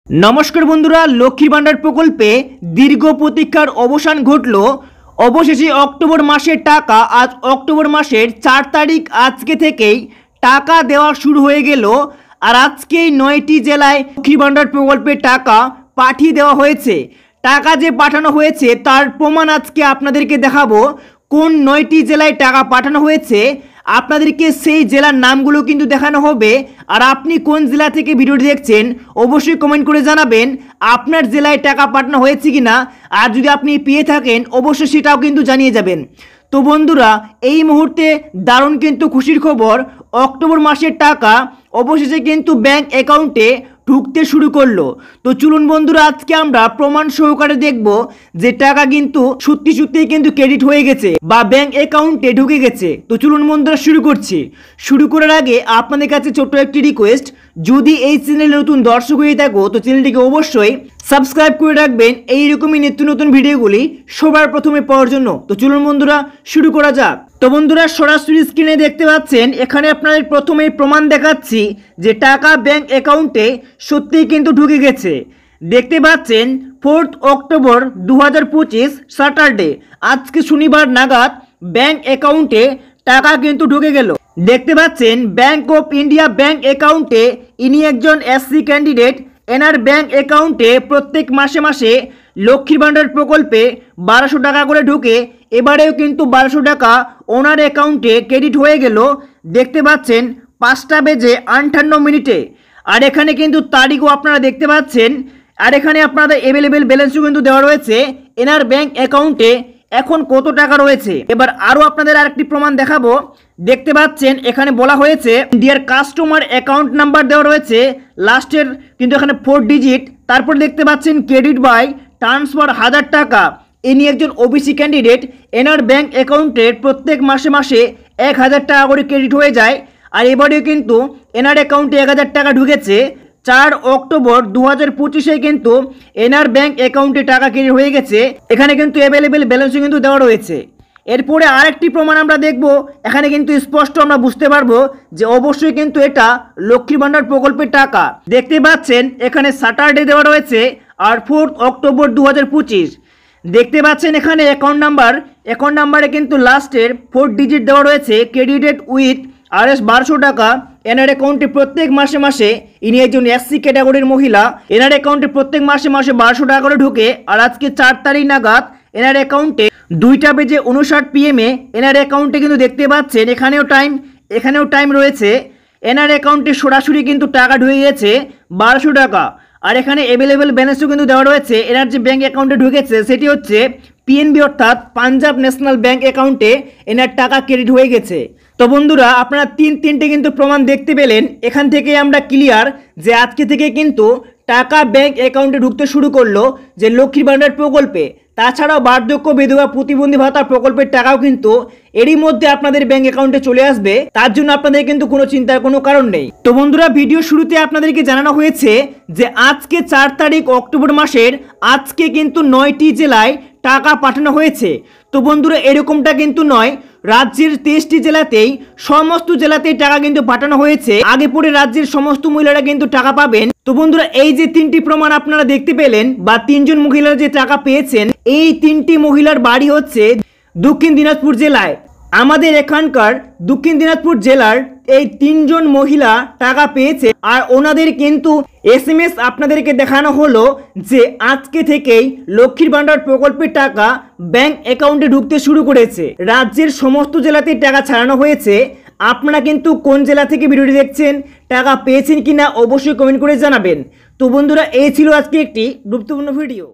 नमस्कार बंधुरा लक्ष्मी भाण्डार प्रकल्पे दीर्घ प्रतीक्षार अवसान घटल। अवशेषे अक्टोबर मासेर टाका आज अक्टोबर मासेर 4 तारीख आज के थेकेई टाका देওয়া शुरू हो गेल और आजकेई 9टी জেলায় लक्ष्मी भाण्डार प्रकल्पेर टाका पाठिয়ে देওয়া হয়েছে। टाका जे पाठानो হয়েছে तार प्रमाण आजके आपनादेरके देखाबो। कोन 9टी জেলায় टाका पाठानो হয়েছে আপনাদেরকে সেই জেলার নামগুলো কিন্তু দেখানো হবে। আর আপনি কোন জেলা থেকে ভিডিওটি দেখছেন অবশ্যই কমেন্ট করে জানাবেন আপনার জেলায় টাকা পাঠানো হয়েছে কিনা। আর যদি আপনি পেয়ে থাকেন অবশ্যই সেটাও কিন্তু জানিয়ে যাবেন। তো বন্ধুরা এই মুহূর্তে দারুণ কিন্তু খুশির খবর, অক্টোবর মাসের টাকা অবশেষে কিন্তু ব্যাংক অ্যাকাউন্টে ঢুকতে শুরু করলো। তো চলুন বন্ধুরা আজকে আমরা প্রমাণ সহকারে দেখব যে টাকা কিন্তু সত্যি সত্যি কিন্তু ক্রেডিট হয়ে গেছে বা ব্যাংক অ্যাকাউন্টে ঢুকে গেছে। তো চলুন বন্ধুরা শুরু করছি। শুরু করার আগে আপনাদের কাছে ছোট্ট একটি রিকোয়েস্ট, যদি এই চ্যানেলে নতুন দর্শক হয়ে থাকো তো চ্যানেলটিকে অবশ্যই সাবস্ক্রাইব করে রাখবেন এইরকমই নিত্য নতুন ভিডিওগুলি সবার প্রথমে পাওয়ার জন্য। তো চলুন বন্ধুরা শুরু করা যাক। তো বন্ধুরা সরাসরি স্ক্রিনে দেখতে পাচ্ছেন এখানে আপনাদের প্রথমেই প্রমাণ দেখাচ্ছি যে টাকা ব্যাংক অ্যাকাউন্টে সত্যিই কিন্তু ঢুকে গেছে। দেখতে পাচ্ছেন 4 অক্টোবর 2025 স্যাটারডে আজকে শনিবার নাগাদ ব্যাংক অ্যাকাউন্টে টাকা কিন্তু ঢুকে গেল। দেখতে পাচ্ছেন ব্যাংক অফ ইন্ডিয়া ব্যাংক অ্যাকাউন্টে ইনি একজন এসসি ক্যান্ডিডেট। এনার ব্যাংক অ্যাকাউন্টে প্রত্যেক মাসে মাসে লক্ষ্মী ভাণ্ডার প্রকল্পে 1200 টাকা করে ঢুকে এবারেও কিন্তু 1200 টাকা ওনার অ্যাকাউন্টে ক্রেডিট হয়ে গেল। দেখতে পাচ্ছেন 5টা বেজে 58 মিনিটে। আর এখানে কিন্তু তারিখও আপনারা দেখতে পাচ্ছেন। আর এখানে আপনাদের অ্যাভেলেবেল ব্যালেন্সও কিন্তু দেওয়া রয়েছে এনার ব্যাংক অ্যাকাউন্টে এখন কত টাকা রয়েছে। এবার আরও আপনাদের আরেকটি প্রমাণ দেখাবো। দেখতে পাচ্ছেন এখানে বলা হয়েছে ডিয়ার কাস্টমার অ্যাকাউন্ট নাম্বার দেওয়া রয়েছে লাস্টের কিন্তু এখানে 4 ডিজিট। তারপর দেখতে পাচ্ছেন ক্রেডিট বাই ট্রান্সফার 1000 টাকা। ইনি একজন ওবিসি ক্যান্ডিডেট। এনার ব্যাংক অ্যাকাউন্টের প্রত্যেক মাসে মাসে 1000 টাকা করে ক্রেডিট হয়ে যায়। আর এবারেও কিন্তু এনার অ্যাকাউন্টে 1000 টাকা ঢুকেছে। 4 অক্টোবর 2025-এ কিন্তু এনার ব্যাংক অ্যাকাউন্টে টাকা ক্রেডিট হয়ে গেছে। এখানে কিন্তু অ্যাভেলেবেল ব্যালেন্সও কিন্তু দেওয়া রয়েছে। এরপরে আরেকটি প্রমাণ আমরা দেখব। এখানে কিন্তু স্পষ্ট আমরা বুঝতে পারবো যে অবশ্যই কিন্তু এটা লক্ষ্মী ভাণ্ডার প্রকল্পের টাকা। দেখতে পাচ্ছেন এখানে স্যাটারডে দেওয়া রয়েছে আর 4 অক্টোবর 2025। দেখতে পাচ্ছেন এখানে অ্যাকাউন্ট নাম্বারে কিন্তু লাস্টের 4 ডিজিট দেওয়া রয়েছে ক্রেডিটেড উইথ RS 1200 টাকা। এনার অ্যাকাউন্টে প্রত্যেক মাসে মাসে ইনি একজন এসসি ক্যাটাগরির মহিলা। এনার অ্যাকাউন্টে প্রত্যেক মাসে মাসে 1200 টাকা করে ঢুকে আর আজকে 4 তারিখ নাগাদ এনার অ্যাকাউন্টে 2টা বেজে 59 PM এনার অ্যাকাউন্টে কিন্তু দেখতে পাচ্ছেন এখানেও টাইম রয়েছে। এনার অ্যাকাউন্টে সরাসরি কিন্তু টাকা ঢুকে গেছে 1200 টাকা। আর এখানে অ্যাভেলেবেল ব্যালেন্সও কিন্তু দেওয়া রয়েছে। এনার যে ব্যাঙ্ক অ্যাকাউন্টে ঢুকেছে সেটি হচ্ছে পিএনবি অর্থাৎ পাঞ্জাব ন্যাশনাল ব্যাঙ্ক অ্যাকাউন্টে এনার টাকা ক্রেডিট হয়ে গেছে। তো বন্ধুরা আপনারা তিনটে কিন্তু প্রমাণ দেখতে পেলেন। এখান থেকে আমরা ক্লিয়ার যে আজকে থেকে কিন্তু টাকা ব্যাংক অ্যাকাউন্টে ঢুকতে শুরু করলো যে লক্ষ্মী ভাণ্ডার প্রকল্পে। তাছাড়াও বার্ধক্য বিধবা প্রতিবন্ধী ভাতা প্রকল্পের টাকাও কিন্তু এরই মধ্যে আপনাদের ব্যাংক অ্যাকাউন্টে চলে আসবে। তার জন্য আপনাদের কিন্তু কোনো চিন্তার কোনো কারণ নেই। তো বন্ধুরা ভিডিও শুরুতে আপনাদেরকে জানানো হয়েছে যে আজকে 4 তারিখ অক্টোবর মাসের আজকে কিন্তু 9টি জেলায় টাকা পাঠানো হয়েছে। তো বন্ধুরা এরকমটা কিন্তু নয়, রাজ্যের 23টি জেলাতেই সমস্ত জেলাতেই টাকা কিন্তু পাঠানো হয়েছে। আগে পরে রাজ্যের সমস্ত মহিলারা কিন্তু টাকা পাবেন। তো বন্ধুরা এই যে 3টি প্রমাণ আপনারা দেখতে পেলেন বা 3 জন মহিলারা যে টাকা পেয়েছেন, এই 3টি মহিলার বাড়ি হচ্ছে দক্ষিণ দিনাজপুর জেলায়। আমাদের এখানকার দক্ষিণ দিনাজপুর জেলার এই 3 জন মহিলা টাকা পেয়েছে। আর ওনাদের কিন্তু SMS আপনাদেরকে দেখানো হলো যে আজকে থেকেই লক্ষ্মীর ভাণ্ডার প্রকল্পের টাকা ব্যাংক অ্যাকাউন্টে ঢুকতে শুরু করেছে। রাজ্যের সমস্ত জেলাতেই টাকা ছাড়ানো হয়েছে। আপনারা কিন্তু কোন জেলা থেকে ভিডিওটি দেখছেন, টাকা পেয়েছেন কিনা অবশ্যই কমেন্ট করে জানাবেন। তো বন্ধুরা এই ছিল আজকে একটি গুরুত্বপূর্ণ ভিডিও।